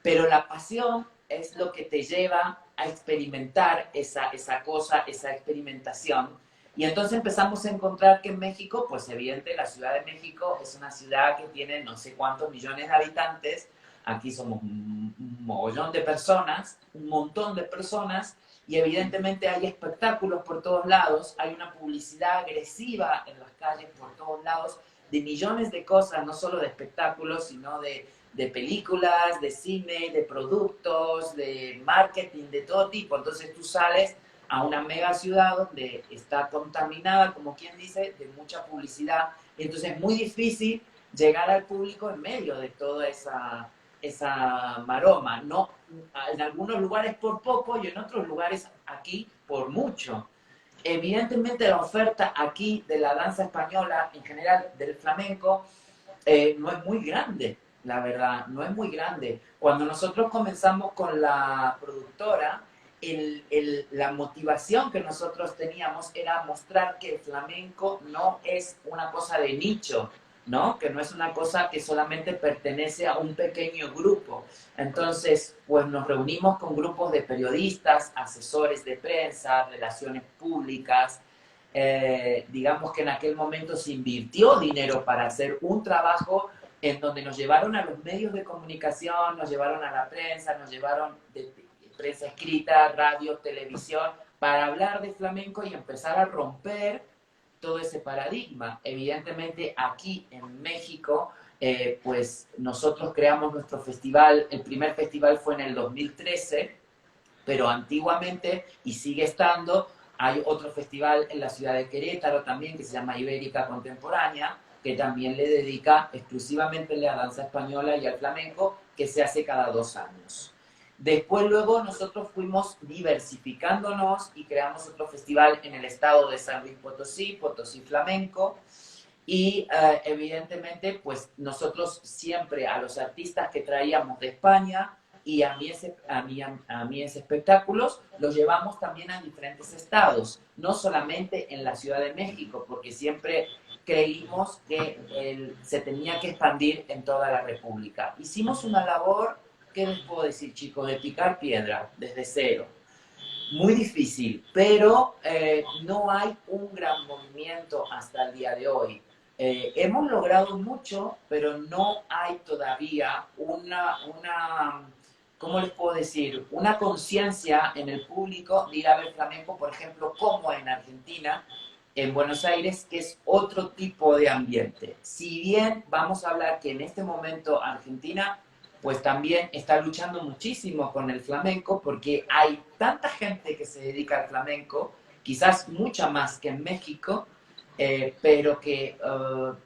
pero la pasión es lo que te lleva a experimentar esa cosa, esa experimentación. Y entonces empezamos a encontrar que en México, pues evidente, la Ciudad de México es una ciudad que tiene no sé cuántos millones de habitantes. Aquí somos un mogollón de personas, un montón de personas, y evidentemente hay espectáculos por todos lados, hay una publicidad agresiva en las calles por todos lados, de millones de cosas, no solo de espectáculos, sino de películas, de cine, de productos, de marketing, de todo tipo. Entonces tú sales a una mega ciudad donde está contaminada, como quien dice, de mucha publicidad. Entonces es muy difícil llegar al público en medio de toda esa maroma. No, en algunos lugares por poco y en otros lugares aquí por mucho. Evidentemente la oferta aquí de la danza española, en general del flamenco, no es muy grande, la verdad, no es muy grande. Cuando nosotros comenzamos con la productora, la motivación que nosotros teníamos era mostrar que el flamenco no es una cosa de nicho, ¿no? Que no es una cosa que solamente pertenece a un pequeño grupo. Entonces, pues nos reunimos con grupos de periodistas, asesores de prensa, relaciones públicas. Digamos que en aquel momento se invirtió dinero para hacer un trabajo en donde nos llevaron a los medios de comunicación, nos llevaron a la prensa, nos llevaron de prensa escrita, radio, televisión, para hablar de flamenco y empezar a romper todo ese paradigma. Evidentemente aquí en México, pues nosotros creamos nuestro festival, el primer festival fue en el 2013, pero antiguamente, y sigue estando, hay otro festival en la ciudad de Querétaro también que se llama Ibérica Contemporánea, que también le dedica exclusivamente a la danza española y al flamenco, que se hace cada 2 años. Después luego nosotros fuimos diversificándonos y creamos otro festival en el estado de San Luis Potosí, Potosí Flamenco, y evidentemente pues nosotros siempre a los artistas que traíamos de España y a mis espectáculos los llevamos también a diferentes estados, no solamente en la Ciudad de México, porque siempre creímos que se tenía que expandir en toda la República. Hicimos una labor, ¿qué les puedo decir, chicos? De picar piedra desde cero. Muy difícil, pero no hay un gran movimiento hasta el día de hoy. Hemos logrado mucho, pero no hay todavía ¿cómo les puedo decir? Una conciencia en el público de ir a ver flamenco, por ejemplo, como en Argentina, en Buenos Aires, que es otro tipo de ambiente. Si bien vamos a hablar que en este momento Argentina pues también está luchando muchísimo con el flamenco, porque hay tanta gente que se dedica al flamenco, quizás mucha más que en México, pero que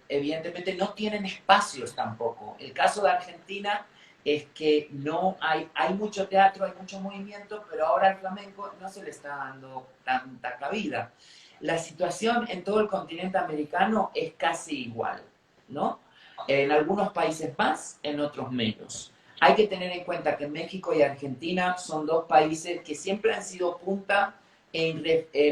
evidentemente no tienen espacios tampoco. El caso de Argentina es que no hay mucho teatro, hay mucho movimiento, pero ahora al flamenco no se le está dando tanta cabida. La situación en todo el continente americano es casi igual, ¿no? En algunos países más, en otros menos. Hay que tener en cuenta que México y Argentina son 2 países que siempre han sido punta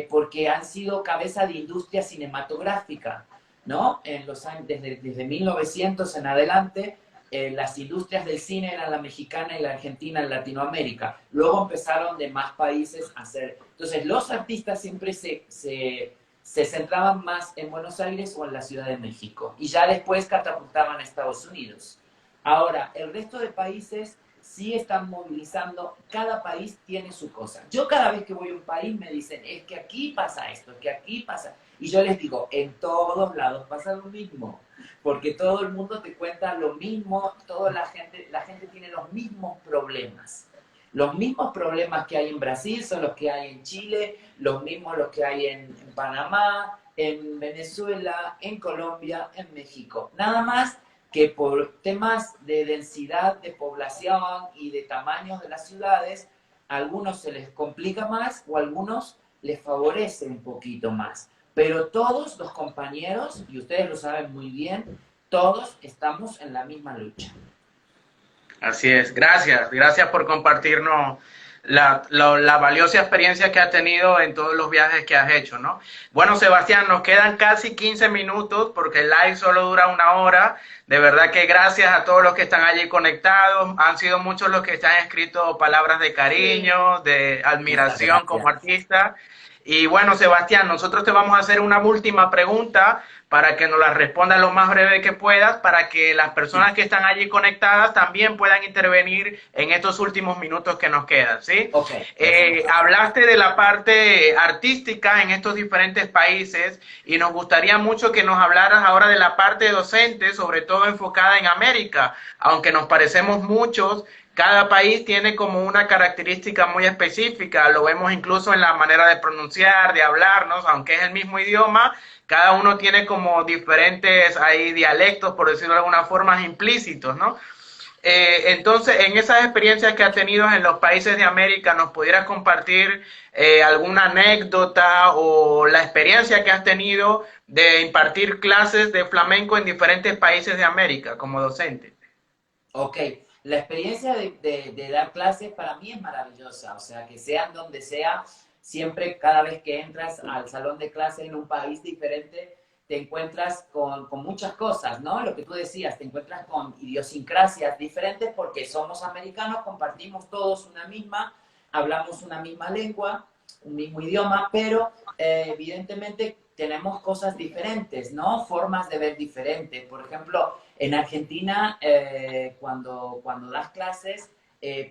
porque han sido cabeza de industria cinematográfica, ¿no? En los años, desde 1900 en adelante, las industrias del cine eran la mexicana y la argentina en Latinoamérica. Luego empezaron de más países a hacer. Entonces, los artistas siempre se centraban más en Buenos Aires o en la Ciudad de México. Y ya después catapultaban a Estados Unidos. Ahora, el resto de países sí están movilizando, cada país tiene su cosa. Yo cada vez que voy a un país me dicen, es que aquí pasa esto, es que aquí pasa. Y yo les digo, en todos lados pasa lo mismo, porque todo el mundo te cuenta lo mismo, toda la gente tiene los mismos problemas. Los mismos problemas que hay en Brasil son los que hay en Chile, los mismos los que hay en Panamá, en Venezuela, en Colombia, en México. Nada más que por temas de densidad de población y de tamaños de las ciudades, a algunos se les complica más o a algunos les favorece un poquito más. Pero todos los compañeros, y ustedes lo saben muy bien, todos estamos en la misma lucha. Así es, gracias por compartirnos la valiosa experiencia que has tenido en todos los viajes que has hecho, ¿no? Bueno, Sebastián, nos quedan casi 15 minutos porque el live solo dura 1 hora. De verdad que gracias a todos los que están allí conectados. Han sido muchos los que te han escrito palabras de cariño, de admiración como artista. Y bueno, Sebastián, nosotros te vamos a hacer una última pregunta para que nos la respondas lo más breve que puedas, para que las personas que están allí conectadas también puedan intervenir en estos últimos minutos que nos quedan, ¿sí? Okay. Hablaste de la parte artística en estos diferentes países y nos gustaría mucho que nos hablaras ahora de la parte docente, sobre todo enfocada en América, aunque nos parecemos muchos. Cada país tiene como una característica muy específica, lo vemos incluso en la manera de pronunciar, de hablarnos, aunque es el mismo idioma, cada uno tiene como diferentes dialectos, por decirlo de alguna forma, implícitos, ¿no? Entonces, en esas experiencias que has tenido en los países de América, ¿nos pudieras compartir alguna anécdota o la experiencia que has tenido de impartir clases de flamenco en diferentes países de América como docente? Ok. La experiencia de dar clases para mí es maravillosa, o sea, que sean donde sea, siempre cada vez que entras al salón de clase en un país diferente, te encuentras con muchas cosas, ¿no? Lo que tú decías, te encuentras con idiosincrasias diferentes porque somos americanos, compartimos todos hablamos una misma lengua, un mismo idioma, pero evidentemente tenemos cosas diferentes, ¿no? Formas de ver diferentes. Por ejemplo, en Argentina, cuando das clases,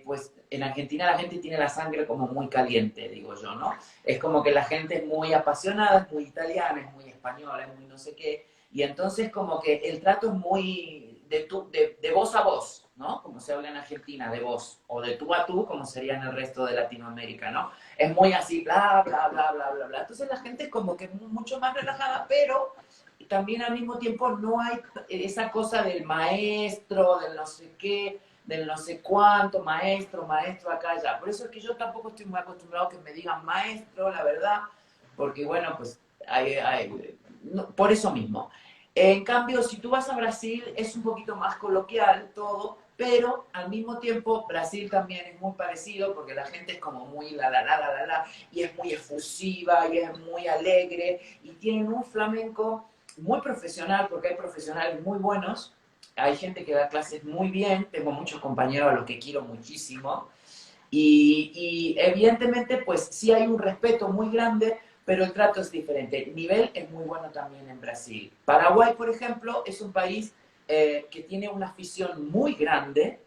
pues en Argentina la gente tiene la sangre como muy caliente, digo yo, ¿no? Es como que la gente es muy apasionada, es muy italiana, es muy española, es muy no sé qué, y entonces como que el trato es muy de voz a voz, ¿no? Como se habla en Argentina, de voz, o de tú a tú, como sería en el resto de Latinoamérica, ¿no? Es muy así, bla, bla, bla, bla, bla, bla. Entonces la gente es como que mucho más relajada, pero también al mismo tiempo no hay esa cosa del maestro, del no sé qué, del no sé cuánto, maestro, acá, allá. Por eso es que yo tampoco estoy muy acostumbrado a que me digan maestro, la verdad, porque bueno, pues no, por eso mismo. En cambio, si tú vas a Brasil, es un poquito más coloquial todo, pero al mismo tiempo Brasil también es muy parecido porque la gente es como muy la, y es muy efusiva, y es muy alegre, y tienen un flamenco muy profesional, porque hay profesionales muy buenos, hay gente que da clases muy bien, tengo muchos compañeros a los que quiero muchísimo, y evidentemente pues sí hay un respeto muy grande, pero el trato es diferente. El nivel es muy bueno también en Brasil. Paraguay, por ejemplo, es un país que tiene una afición muy grande,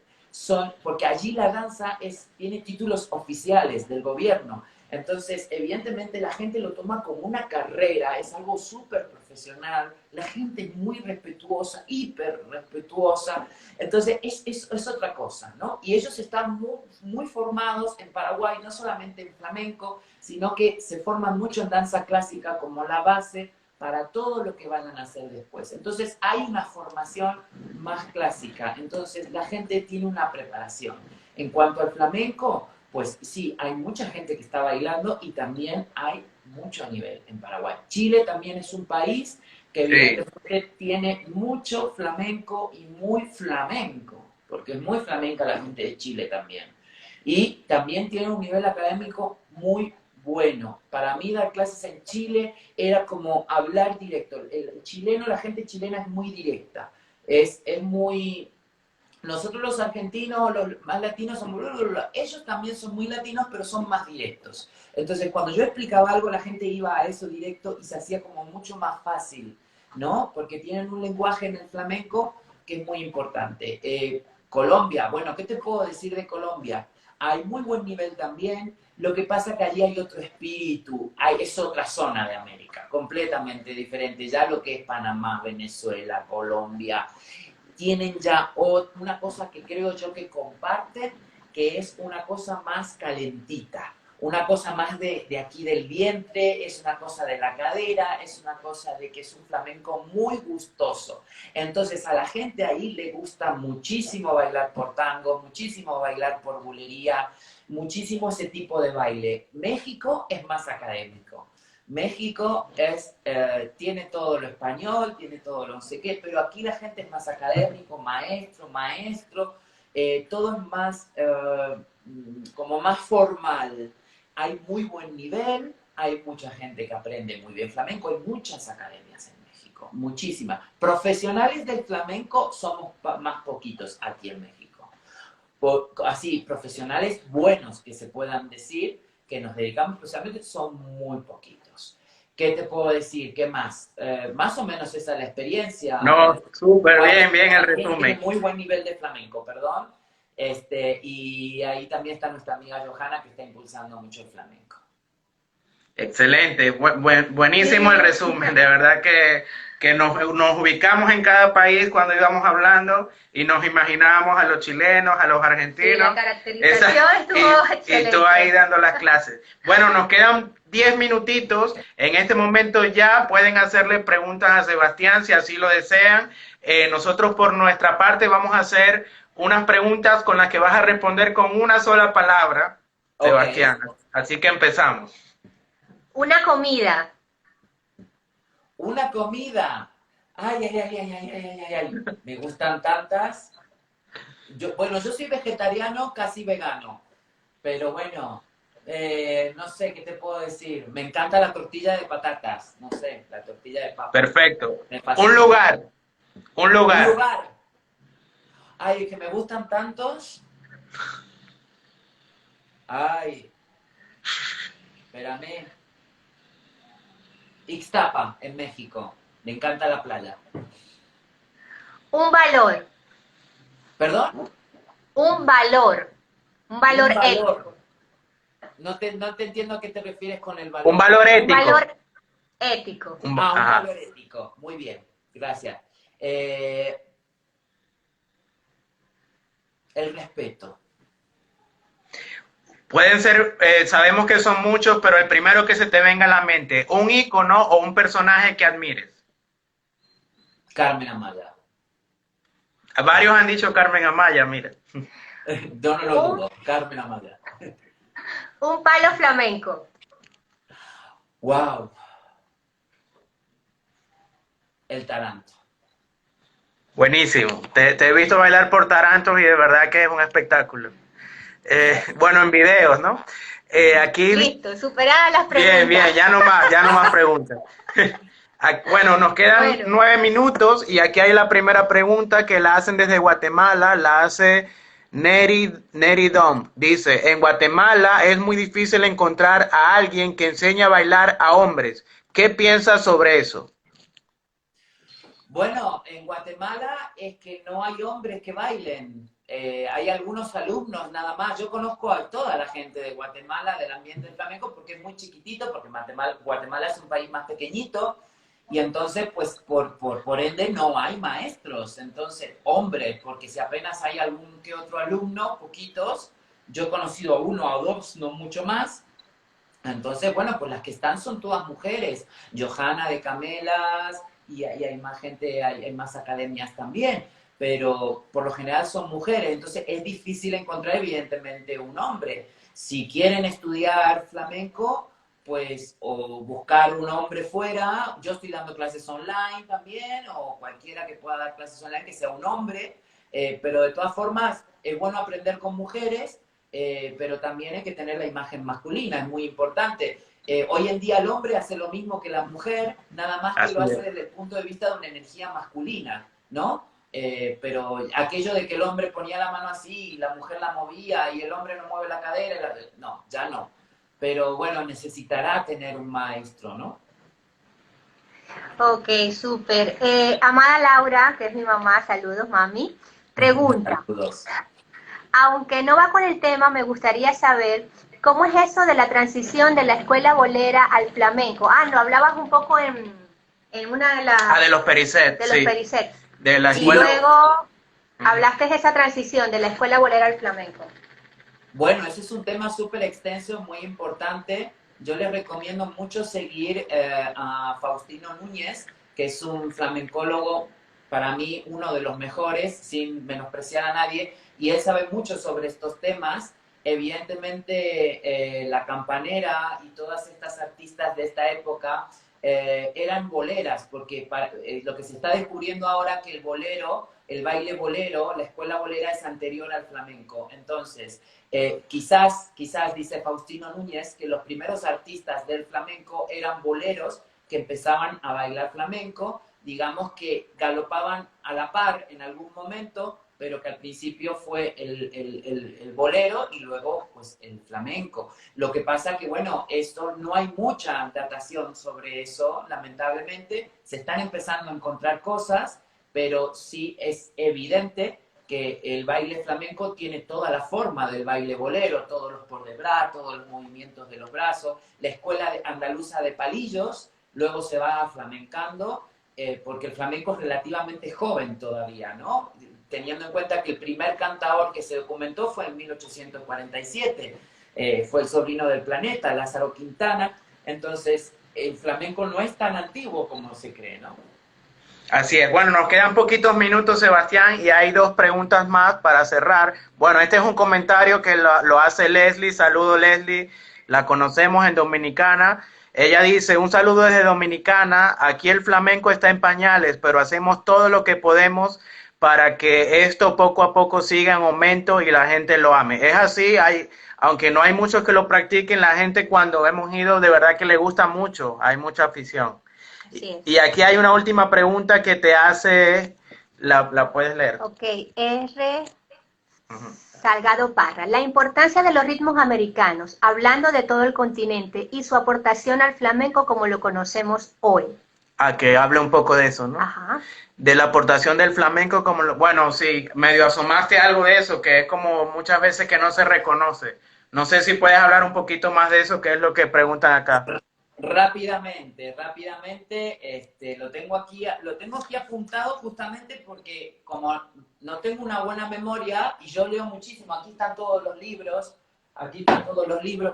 porque allí la danza tiene títulos oficiales del gobierno. Entonces, evidentemente, la gente lo toma como una carrera, es algo súper profesional, la gente es muy respetuosa, hiper respetuosa. Entonces, es otra cosa, ¿no? Y ellos están muy, muy formados en Paraguay, no solamente en flamenco, sino que se forman mucho en danza clásica como la base para todo lo que vayan a hacer después. Entonces, hay una formación más clásica. Entonces, la gente tiene una preparación. En cuanto al flamenco, pues sí, hay mucha gente que está bailando y también hay mucho nivel en Paraguay. Chile también es un país que evidentemente tiene mucho flamenco y muy flamenco, porque es muy flamenca la gente de Chile también. Y también tiene un nivel académico muy bueno. Para mí dar clases en Chile era como hablar directo. El chileno, la gente chilena es muy directa, es muy... Nosotros los argentinos, los más latinos, ellos también son muy latinos, pero son más directos. Entonces, cuando yo explicaba algo, la gente iba a eso directo y se hacía como mucho más fácil, ¿no? Porque tienen un lenguaje en el flamenco que es muy importante. Colombia, bueno, ¿qué te puedo decir de Colombia? Hay muy buen nivel también. Lo que pasa es que allí hay otro espíritu, es otra zona de América, completamente diferente. Ya lo que es Panamá, Venezuela, Colombia, tienen ya una cosa que creo yo que comparten, que es una cosa más calentita, una cosa más de aquí del vientre, es una cosa de la cadera, es una cosa de que es un flamenco muy gustoso. Entonces a la gente ahí le gusta muchísimo bailar por tango, muchísimo bailar por bulería, muchísimo ese tipo de baile. México es más académico. México tiene todo lo español, tiene todo lo no sé qué, pero aquí la gente es más académico, maestro, todo es más, como más formal. Hay muy buen nivel, hay mucha gente que aprende muy bien flamenco, hay muchas academias en México, muchísimas. Profesionales del flamenco somos más poquitos aquí en México. Así, profesionales buenos que se puedan decir, que nos dedicamos especialmente, son muy poquitos. ¿Qué te puedo decir? ¿Qué más? Más o menos esa es la experiencia. No, súper Hay bien el gente que tiene resumen. muy buen nivel de flamenco, perdón. Y ahí también está nuestra amiga Johanna, que está impulsando mucho el flamenco. Excelente, buenísimo el resumen, de verdad que nos ubicamos en cada país cuando íbamos hablando y nos imaginábamos a los chilenos, a los argentinos. Sí, la caracterización estuvo excelente. Y tú ahí dando las clases. Bueno, nos quedan 10 minutitos, en este momento ya pueden hacerle preguntas a Sebastián si así lo desean. Nosotros por nuestra parte vamos a hacer unas preguntas con las que vas a responder con una sola palabra, Sebastián. Okay. Así que empezamos. Una comida. Una comida. Ay. Me gustan tantas. Yo soy vegetariano, casi vegano. Pero bueno, no sé, ¿qué te puedo decir? Me encanta la tortilla de patatas. No sé, la tortilla de papas. Perfecto. Un lugar. Ay, es que me gustan tantos. Ay. Espérame. Ixtapa, en México. Me encanta la playa. Un valor. ¿Perdón? Un valor ético. No te entiendo a qué te refieres con el valor. Un valor ético. Un valor ético. Un valor ético. Muy bien, gracias. El respeto. Pueden ser, sabemos que son muchos, pero el primero que se te venga a la mente, un ícono o un personaje que admires. Carmen Amaya. Varios han dicho Carmen Amaya, mira. Yo no lo dudo, Carmen Amaya. Un palo flamenco. Wow. El taranto. Buenísimo. Te he visto bailar por tarantos y de verdad que es un espectáculo. Bueno, en videos, ¿no? Aquí... Listo, superadas las preguntas. Bien, ya no más preguntas. Bueno, nos quedan 9 minutos y aquí hay la primera pregunta que la hacen desde Guatemala, la hace Neri Dom. Dice, en Guatemala es muy difícil encontrar a alguien que enseñe a bailar a hombres. ¿Qué piensas sobre eso? Bueno, en Guatemala es que no hay hombres que bailen. Hay algunos alumnos nada más. Yo conozco a toda la gente de Guatemala, del ambiente del flamenco, porque es muy chiquitito, porque Guatemala es un país más pequeñito, y entonces, pues, por ende, no hay maestros. Entonces, hombres, porque si apenas hay algún que otro alumno, poquitos, yo he conocido a uno o dos, no mucho más. Entonces, bueno, pues las que están son todas mujeres. Johanna de Camelas, y hay más gente, hay más academias también, pero por lo general son mujeres, entonces es difícil encontrar evidentemente un hombre. Si quieren estudiar flamenco, pues o buscar un hombre fuera, yo estoy dando clases online también, o cualquiera que pueda dar clases online que sea un hombre, pero de todas formas es bueno aprender con mujeres, pero también hay que tener la imagen masculina, es muy importante. Hoy en día el hombre hace lo mismo que la mujer, nada más que lo hace desde el punto de vista de una energía masculina, ¿no? Pero aquello de que el hombre ponía la mano así y la mujer la movía y el hombre no mueve la cadera, no, ya no. Pero bueno, necesitará tener un maestro, ¿no? Ok, súper. Amada Laura, que es mi mamá, saludos mami, pregunta. Saludos. Aunque no va con el tema, me gustaría saber cómo es eso de la transición de la escuela bolera al flamenco. No, hablabas un poco en una de las... de los pericets. De los pericets. De la escuela... Y luego hablaste de esa transición de la escuela bolera al flamenco. Bueno, ese es un tema súper extenso, muy importante. Yo les recomiendo mucho seguir a Faustino Núñez, que es un flamencólogo, para mí uno de los mejores, sin menospreciar a nadie, y él sabe mucho sobre estos temas. evidentemente la campanera y todas estas artistas de esta época eran boleras, porque lo que se está descubriendo ahora que el bolero, el baile bolero, la escuela bolera es anterior al flamenco. Entonces, quizás, dice Faustino Núñez, que los primeros artistas del flamenco eran boleros que empezaban a bailar flamenco, digamos que galopaban a la par en algún momento, pero que al principio fue el bolero y luego pues el flamenco. Lo que pasa que, bueno, esto no hay mucha datación sobre eso, lamentablemente. Se están empezando a encontrar cosas, pero sí es evidente que el baile flamenco tiene toda la forma del baile bolero, todos los por detrás, todos los movimientos de los brazos. La escuela andaluza de palillos luego se va flamencando, porque el flamenco es relativamente joven todavía, ¿no? Teniendo en cuenta que el primer cantador que se documentó fue en 1847, fue el sobrino del planeta, Lázaro Quintana. Entonces, el flamenco no es tan antiguo como se cree, ¿no? Así es. Bueno, nos quedan poquitos minutos, Sebastián, y hay dos preguntas más para cerrar. Bueno, este es un comentario que lo hace Leslie. Saludo, Leslie. La conocemos en Dominicana. Ella dice, un saludo desde Dominicana. Aquí el flamenco está en pañales, pero hacemos todo lo que podemos para que esto poco a poco siga en aumento y la gente lo ame. Es así, aunque no hay muchos que lo practiquen, la gente cuando hemos ido de verdad que le gusta mucho, hay mucha afición. Y aquí hay una última pregunta que te hace, la puedes leer. Ok, Salgado Parra. La importancia de los ritmos americanos, hablando de todo el continente y su aportación al flamenco como lo conocemos hoy. A que hable un poco de eso, ¿no? Ajá. De la aportación del flamenco como bueno, sí, medio asomaste algo de eso, que es como muchas veces que no se reconoce. No sé si puedes hablar un poquito más de eso, que es lo que preguntan acá. Rápidamente, lo tengo aquí apuntado justamente porque como no tengo una buena memoria y yo leo muchísimo, aquí están todos los libros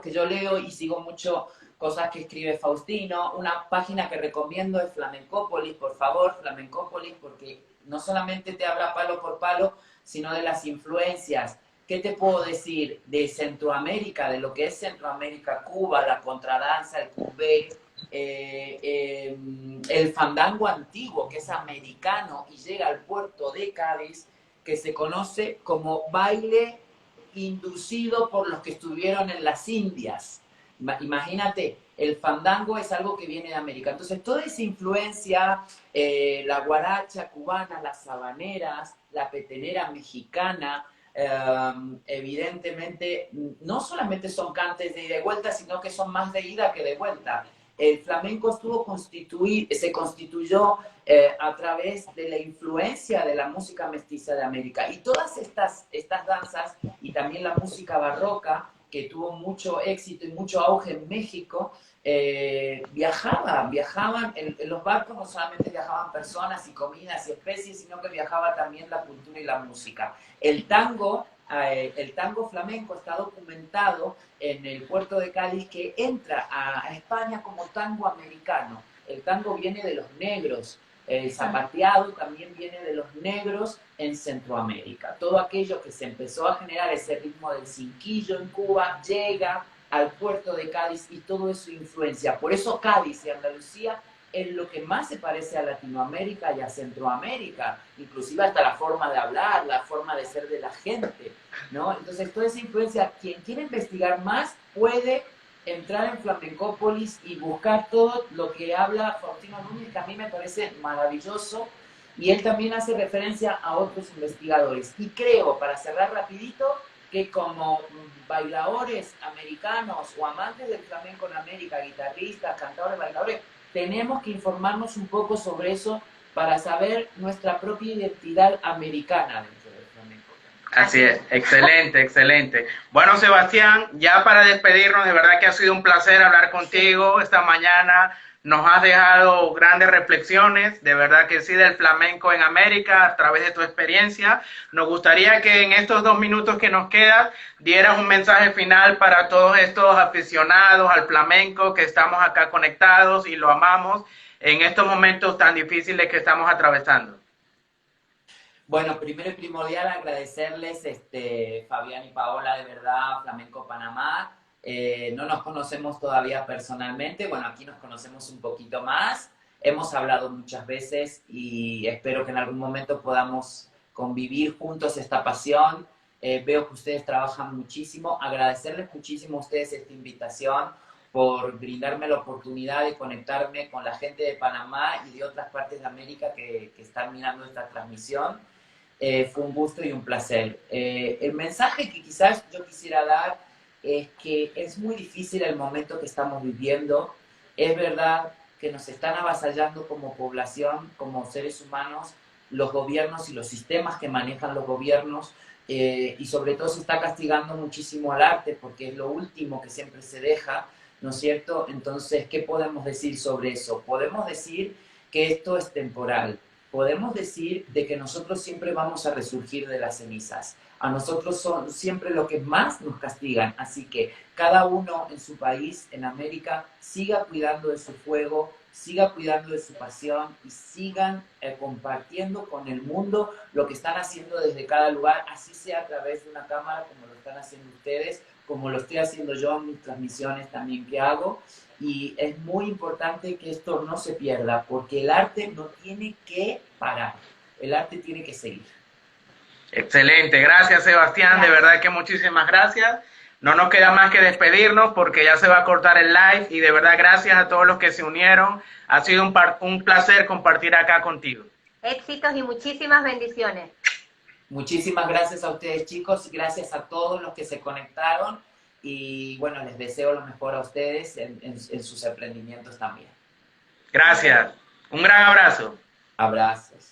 que yo leo y sigo mucho cosas que escribe Faustino. Una página que recomiendo es Flamencópolis, por favor, Flamencópolis, porque no solamente te habla palo por palo, sino de las influencias. ¿Qué te puedo decir de Centroamérica, de lo que es Centroamérica, Cuba, la contradanza, el cubé, el fandango antiguo, que es americano y llega al puerto de Cádiz, que se conoce como baile inducido por los que estuvieron en las Indias? Imagínate, el fandango es algo que viene de América. Entonces, toda esa influencia, la guaracha cubana, las habaneras, la petenera mexicana, evidentemente no solamente son cantes de ida y vuelta, sino que son más de ida que de vuelta. El flamenco se constituyó a través de la influencia de la música mestiza de América. Y todas estas danzas, y también la música barroca, que tuvo mucho éxito y mucho auge en México, viajaban en los barcos. No solamente viajaban personas y comidas y especies, sino que viajaba también la cultura y la música. El tango flamenco está documentado en el puerto de Cádiz, que entra a España como tango americano. El tango viene de los negros, el zapateado también viene de los negros en Centroamérica. Todo aquello que se empezó a generar, ese ritmo del cinquillo en Cuba, llega al puerto de Cádiz y todo eso influencia. Por eso Cádiz y Andalucía es lo que más se parece a Latinoamérica y a Centroamérica, inclusive hasta la forma de hablar, la forma de ser de la gente, ¿no? Entonces, toda esa influencia, quien quiere investigar más puede entrar en Flamencópolis y buscar todo lo que habla Faustino Núñez, que a mí me parece maravilloso, y él también hace referencia a otros investigadores. Y creo, para cerrar rapidito, que como bailadores americanos o amantes del flamenco en América, guitarristas, cantadores, bailadores, tenemos que informarnos un poco sobre eso para saber nuestra propia identidad americana dentro del flamenco. Así es, excelente, excelente. Bueno, Sebastián, ya para despedirnos, de verdad que ha sido un placer hablar contigo esta mañana. Nos has dejado grandes reflexiones, de verdad que sí, del flamenco en América a través de tu experiencia. Nos gustaría que en estos 2 minutos que nos quedan dieras un mensaje final para todos estos aficionados al flamenco que estamos acá conectados y lo amamos en estos momentos tan difíciles que estamos atravesando. Bueno, primero y primordial agradecerles, Fabián y Paola, de verdad, Flamenco Panamá. No nos conocemos todavía personalmente, bueno, aquí nos conocemos un poquito más. Hemos hablado muchas veces y espero que en algún momento podamos convivir juntos esta pasión. Veo que ustedes trabajan muchísimo. Agradecerles muchísimo a ustedes esta invitación por brindarme la oportunidad de conectarme con la gente de Panamá y de otras partes de América que están mirando esta transmisión. Fue un gusto y un placer. El mensaje que quizás yo quisiera dar es que es muy difícil el momento que estamos viviendo. Es verdad que nos están avasallando como población, como seres humanos, los gobiernos y los sistemas que manejan los gobiernos, y sobre todo se está castigando muchísimo al arte porque es lo último que siempre se deja, ¿no es cierto? Entonces, ¿qué podemos decir sobre eso? Podemos decir que esto es temporal. Podemos decir de que nosotros siempre vamos a resurgir de las cenizas. A nosotros son siempre lo que más nos castigan. Así que cada uno en su país, en América, siga cuidando de su fuego, siga cuidando de su pasión y sigan compartiendo con el mundo lo que están haciendo desde cada lugar, así sea a través de una cámara como lo están haciendo ustedes, como lo estoy haciendo yo en mis transmisiones también que hago. Y es muy importante que esto no se pierda, porque el arte no tiene que parar, el arte tiene que seguir. Excelente, gracias Sebastián, de verdad que muchísimas gracias. No nos queda más que despedirnos porque ya se va a cortar el live y de verdad gracias a todos los que se unieron. Ha sido un placer compartir acá contigo. Éxitos y muchísimas bendiciones. Muchísimas gracias a ustedes, chicos, y gracias a todos los que se conectaron. Y bueno, les deseo lo mejor a ustedes en sus emprendimientos también. Gracias. Un gran abrazo. Abrazos.